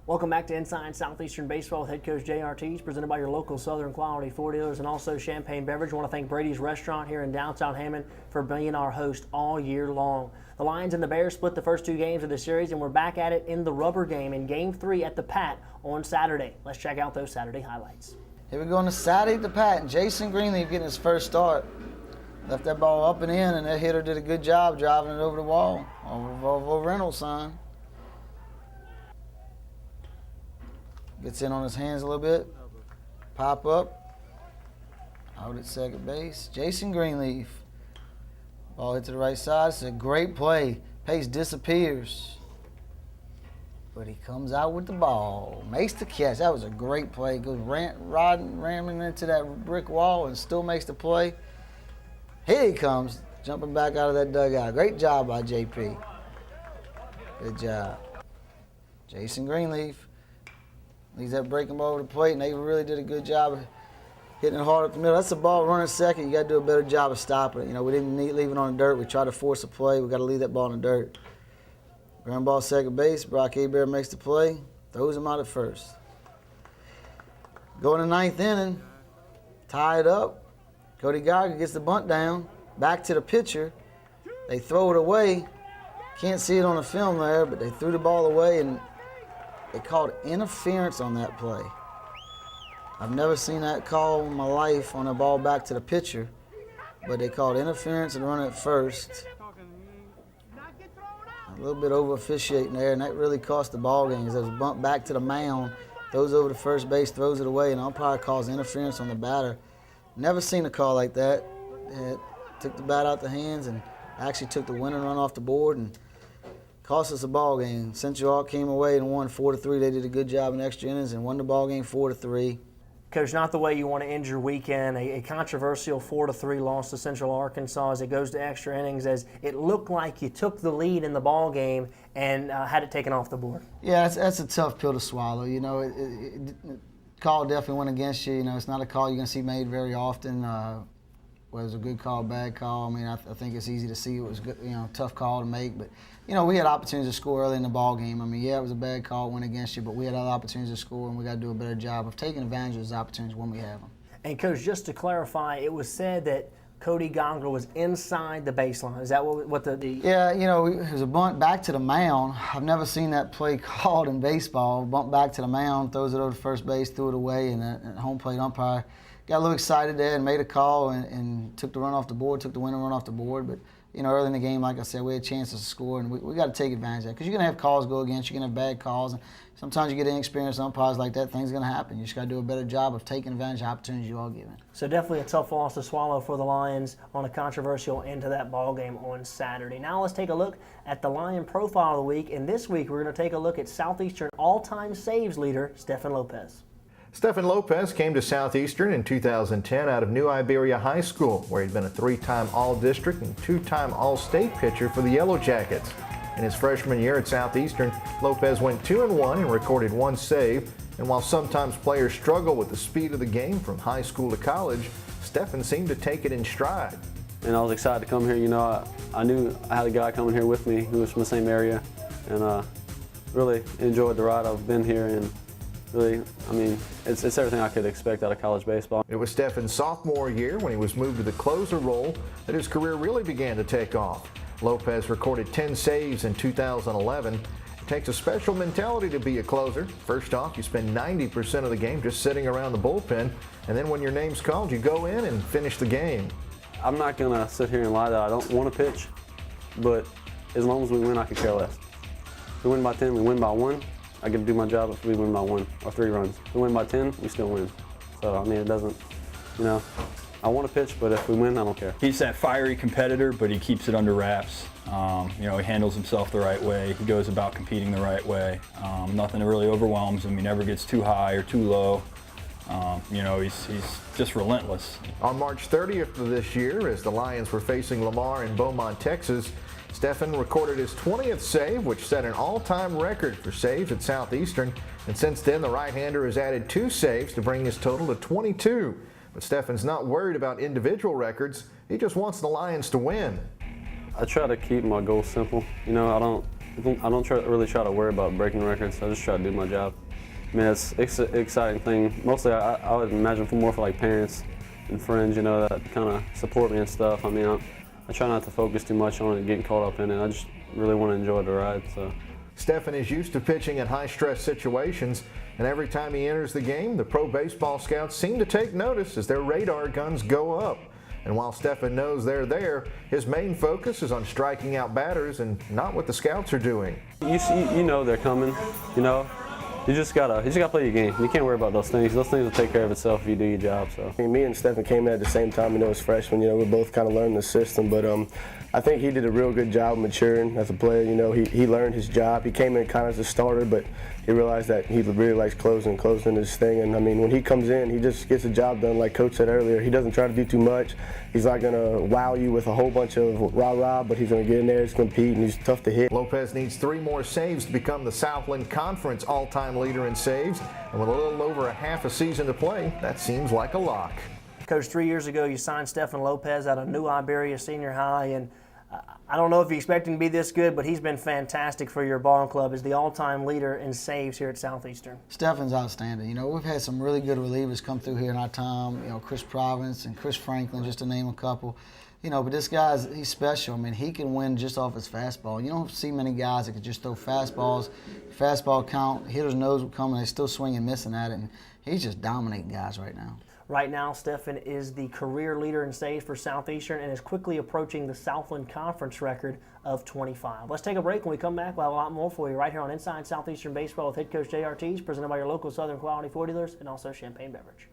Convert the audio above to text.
Welcome back to Inside Southeastern Baseball with head coach Jay Artigues, presented by your local Southern Quality Ford dealers and also Champagne Beverage. I want to thank Brady's Restaurant here in downtown Hammond for being our host all year long. The Lions and the Bears split the first two games of the series, and we're back at it in the rubber game in Game 3 at the Pat on Saturday. Let's check out those Saturday highlights. Here we go on the Saturday at the Pat, and Jason Greenleaf getting his first start. Left that ball up and in, and that hitter did a good job driving it over the wall, over Reynolds' sign. Gets in on his hands a little bit. Pop up. Out at second base. Jason Greenleaf. Ball hit to the right side. It's a great play. Pace disappears. But he comes out with the ball. Makes the catch. That was a great play. Goes ramming into that brick wall and still makes the play. Here he comes, jumping back out of that dugout. Great job by JP. Good job. Jason Greenleaf. Leaves that breaking ball over the plate, and they really did a good job of hitting it hard up the middle. That's a ball running second. You got to do a better job of stopping it. You know, we didn't leave it on the dirt. We tried to force a play. We got to leave that ball in the dirt. Ground ball second base. Brock Hebert makes the play. Throws him out at first. Going to ninth inning. Tie it up. Cody Geiger gets the bunt down. Back to the pitcher. They throw it away. Can't see it on the film there, but they threw the ball away, and they called interference on that play. I've never seen that call in my life on a ball back to the pitcher, but they called interference and run at first. A little bit over officiating there, and that really cost the ball game. As it was bumped back to the mound, throws over to first base, throws it away, and umpire calls interference on the batter. Never seen a call like that. It took the bat out the hands and actually took the winning run off the board and cost us a ball game. Central Ark came away and won 4-3. They did a good job in extra innings and won the ball game 4-3. Coach, not the way you want to end your weekend. A controversial 4-3 loss to Central Arkansas as it goes to extra innings, as it looked like you took the lead in the ball game and had it taken off the board. Yeah, that's a tough pill to swallow. You know, call definitely went against you. You know, it's not a call you're going to see made very often. Whether it was a good call, bad call. I mean, I think it's easy to see it was good, you know, tough call to make. But, you know, we had opportunities to score early in the ball game. I mean, yeah, it was a bad call, went against you, but we had other opportunities to score, and we got to do a better job of taking advantage of those opportunities when we have them. And, Coach, just to clarify, it was said that Cody Geiger was inside the baseline. Is that what the Yeah, you know, it was a bunt back to the mound. I've never seen that play called in baseball. Bunt back to the mound, throws it over to first base, threw it away, and the home plate umpire got a little excited there and made a call and took the run off the board, took the winning run off the board. But, you know, early in the game, like I said, we had chances to score, and we got to take advantage of that because you're going to have calls go against you. You're going to have bad calls. And sometimes you get inexperienced umpires like that, things are going to happen. You just got to do a better job of taking advantage of opportunities you all given. So definitely a tough loss to swallow for the Lions on a controversial end to that ball game on Saturday. Now let's take a look at the Lion Profile of the Week. And this week we're going to take a look at Southeastern all-time saves leader, Stephen Lopez. Stephen Lopez came to Southeastern in 2010 out of New Iberia High School, where he'd been a 3-time All-District and 2-time All-State pitcher for the Yellow Jackets. In his freshman year at Southeastern, Lopez went 2-1 and recorded 1 save. And while sometimes players struggle with the speed of the game from high school to college, Stephen seemed to take it in stride. And I was excited to come here. You know, I knew I had a guy coming here with me who was from the same area, and really enjoyed the ride. I've been here, and really, I mean, it's everything I could expect out of college baseball. It was Stephen's sophomore year when he was moved to the closer role that his career really began to take off. Lopez recorded 10 saves in 2011. It takes a special mentality to be a closer. First off, you spend 90% of the game just sitting around the bullpen, and then when your name's called, you go in and finish the game. I'm not going to sit here and lie that I don't want to pitch, but as long as we win, I could care less. If we win by 10, we win by 1. I get to do my job if we win by 1 or 3 runs. If we win by 10, we still win. So, I mean, it doesn't, you know, I want to pitch, but if we win, I don't care. He's that fiery competitor, but he keeps it under wraps. You know, he handles himself the right way. He goes about competing the right way. Nothing really overwhelms him. He never gets too high or too low. You know, he's just relentless. On March 30th of this year, as the Lions were facing Lamar in Beaumont, Texas, Stephen recorded his 20th save, which set an all-time record for saves at Southeastern. And since then, the right-hander has added 2 saves to bring his total to 22. But Stephen's not worried about individual records. He just wants the Lions to win. I try to keep my goals simple. You know, I I don't really try to worry about breaking records. I just try to do my job. I mean, it's an exciting thing. Mostly, I would imagine more for like parents and friends, you know, that kind of support me and stuff. I mean, I try not to focus too much on it, getting caught up in it. I just really want to enjoy the ride. So. Stephen is used to pitching in high-stress situations, and every time he enters the game, the pro baseball scouts seem to take notice as their radar guns go up. And while Stephen knows they're there, his main focus is on striking out batters and not what the scouts are doing. You know they're coming, you know. You just gotta play your game. You can't worry about those things. Those things will take care of itself if you do your job. So. I mean, me and Stephen came in at the same time, you know, as freshmen. You know, we both kind of learned the system, but I think he did a real good job maturing as a player. You know, he learned his job. He came in kind of as a starter, but he realized that he really likes closing his thing. And I mean, when he comes in, he just gets the job done. Like Coach said earlier, he doesn't try to do too much. He's not gonna wow you with a whole bunch of rah-rah, but he's gonna get in there, he's gonna compete, and he's tough to hit. Lopez needs 3 more saves to become the Southland Conference all-time leader in saves, and with a little over a half a season to play, that seems like a lock. Coach, 3 years ago you signed Stephen Lopez out of New Iberia Senior High, and I don't know if you expect him to be this good, but he's been fantastic for your ball club as the all-time leader in saves here at Southeastern. Stephen's outstanding. You know, we've had some really good relievers come through here in our time. You know, Chris Providence and Chris Franklin, just to name a couple. You know, but this guy's, he's special. I mean, he can win just off his fastball. You don't see many guys that can just throw fastballs, fastball count, hitters knows what's coming, they still swing and missing at it, and he's just dominating guys right now. Right now, Stephen is the career leader in saves for Southeastern and is quickly approaching the Southland Conference record of 25. Let's take a break. When we come back, we'll have a lot more for you right here on Inside Southeastern Baseball with head coach Jay Artigues, presented by your local Southern Quality Ford dealers and also Champagne Beverage.